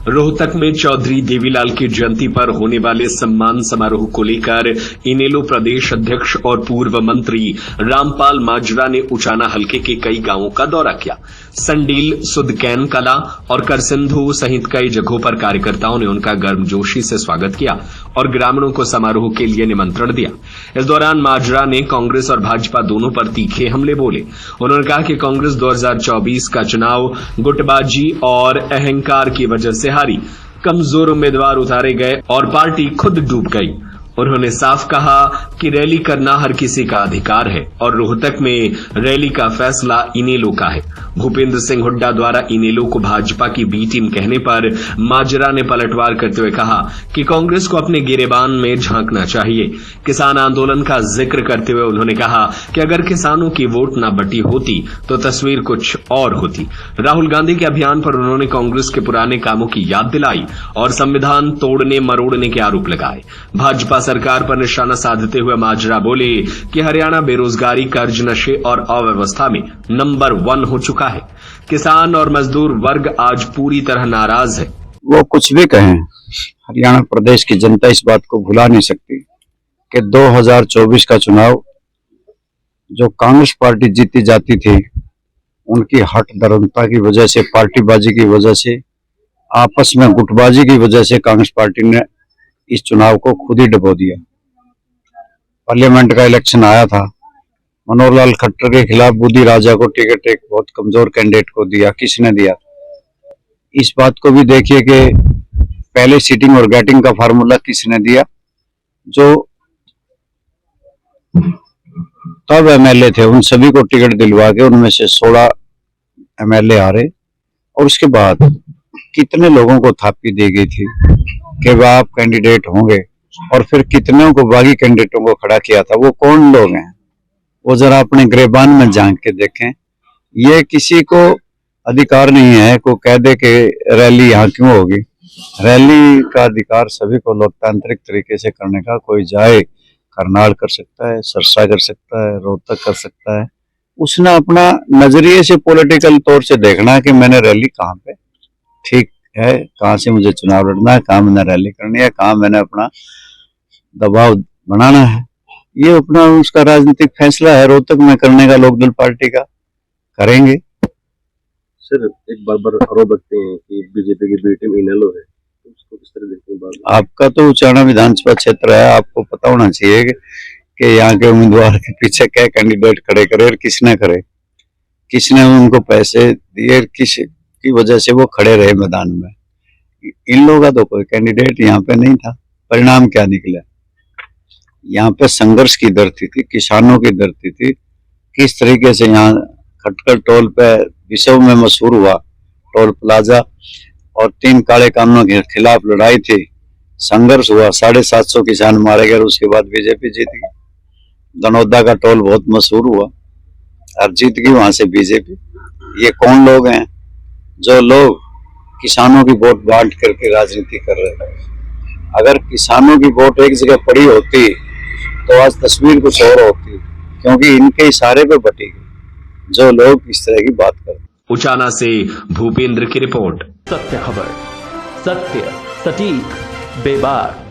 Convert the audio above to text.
रोहतक में चौधरी देवीलाल की जयंती पर होने वाले सम्मान समारोह को लेकर इनेलो प्रदेश अध्यक्ष और पूर्व मंत्री रामपाल माजरा ने उचाना हलके के कई गांवों का दौरा किया। संडील, सुदकैन कला और करसिंधु सहित कई जगहों पर कार्यकर्ताओं ने उनका गर्मजोशी से स्वागत किया और ग्रामीणों को समारोह के लिए निमंत्रण दिया। इस दौरान माजरा ने कांग्रेस और भाजपा दोनों पर तीखे हमले बोले। उन्होंने कहा कि कांग्रेस 2024 का चुनाव गुटबाजी और अहंकार की वजह से हारी, कमजोर उम्मीदवार उतारे गए और पार्टी खुद डूब गई। उन्होंने साफ कहा कि रैली करना हर किसी का अधिकार है और रोहतक में रैली का फैसला इनेलो का है। भूपेंद्र सिंह हुड्डा द्वारा इनेलो को भाजपा की बी टीम कहने पर माजरा ने पलटवार करते हुए कहा कि कांग्रेस को अपने गिरेबान में झांकना चाहिए। किसान आंदोलन का जिक्र करते हुए उन्होंने कहा कि अगर किसानों की वोट न बटी होती तो तस्वीर कुछ और होती। राहुल गांधी के अभियान पर उन्होंने कांग्रेस के पुराने कामों की याद दिलाई और संविधान तोड़ने मरोड़ने के आरोप लगाए। भाजपा सरकार पर निशाना साधते हुए माजरा बोले कि हरियाणा बेरोजगारी, कर्ज, नशे और अव्यवस्था में नंबर 1 हो चुका है। किसान और मजदूर वर्ग आज पूरी तरह नाराज है। वो कुछ भी कहें, हरियाणा प्रदेश की जनता इस बात को भुला नहीं सकती कि 2024 का चुनाव जो कांग्रेस पार्टी जीती जाती थी, उनकी हट धर्मता की वजह से, पार्टीबाजी की वजह से, आपस में गुटबाजी की वजह से कांग्रेस पार्टी ने इस चुनाव को खुद ही डुबो दिया। पार्लियामेंट का इलेक्शन आया था, मनोहर लाल खट्टर के खिलाफ बुद्धि राजा को टिकट एक बहुत कमजोर कैंडिडेट को दिया। किसने दिया? इस बात को भी देखिए कि पहले सीटिंग और गेटिंग का फार्मूला किसने दिया। जो तब एमएलए थे उन सभी को टिकट दिलवा के उनमें से 16 एमएलए आ रहे, और उसके बाद कितने लोगों को थापी दी गई थी कि वह आप कैंडिडेट होंगे, और फिर कितनों को बागी कैंडिडेटों को खड़ा किया था। वो कौन लोग हैं, वो जरा अपने गिरेबान में झांक के देखें। ये किसी को अधिकार नहीं है को कह दे कि रैली यहाँ क्यों होगी। रैली का अधिकार सभी को लोकतांत्रिक तरीके से करने का। कोई जाए, करनाल कर सकता है, सरसा कर सकता है, रोहतक कर सकता है। उसने अपना नजरिए से पॉलिटिकल तौर से देखना है कि मैंने रैली कहाँ पे ठीक है, कहाँ से मुझे चुनाव लड़ना है, कहाँ मैंने रैली करनी है, कहाँ मैंने अपना दबाव बनाना है। ये अपना उसका राजनीतिक फैसला है। रोहतक में करने का लोकदल पार्टी का करेंगे। सर, एक बार आरोप रखते हैं कि बीजेपी की बी टीम इनेलो है, तो उसको किस तरह देखते हैं? आपका तो उचाना विधानसभा क्षेत्र है, आपको पता होना चाहिए कि यहाँ के उम्मीदवार के पीछे क्या कैंडिडेट खड़े करे और किसने करे, किसने उनको पैसे दिए, किस की वजह से वो खड़े रहे मैदान में। इन लोगों का तो कोई कैंडिडेट यहाँ पे नहीं था। परिणाम क्या निकला? यहाँ पे संघर्ष की धरती थी, किसानों की धरती थी। किस तरीके से यहाँ खटकर टोल पे विश्व में मशहूर हुआ टोल प्लाजा, और 3 काले कानूनों के खिलाफ लड़ाई थी, संघर्ष हुआ, 750 किसान मारे गए, उसके बाद बीजेपी जीत गई। दनौदा का टोल बहुत मशहूर हुआ और जीत गई वहां से बीजेपी। ये कौन लोग हैं जो लोग किसानों की वोट बांट करके राजनीति कर रहे हैं? अगर किसानों की वोट एक जगह पड़ी होती तो आज तस्वीर कुछ और होती, क्योंकि इनके इशारे पे बटी गई जो लोग इस तरह की बात करते। उचाना से भूपेंद्र की रिपोर्ट। सत्य खबर, सत्य, सटीक, बेबाक।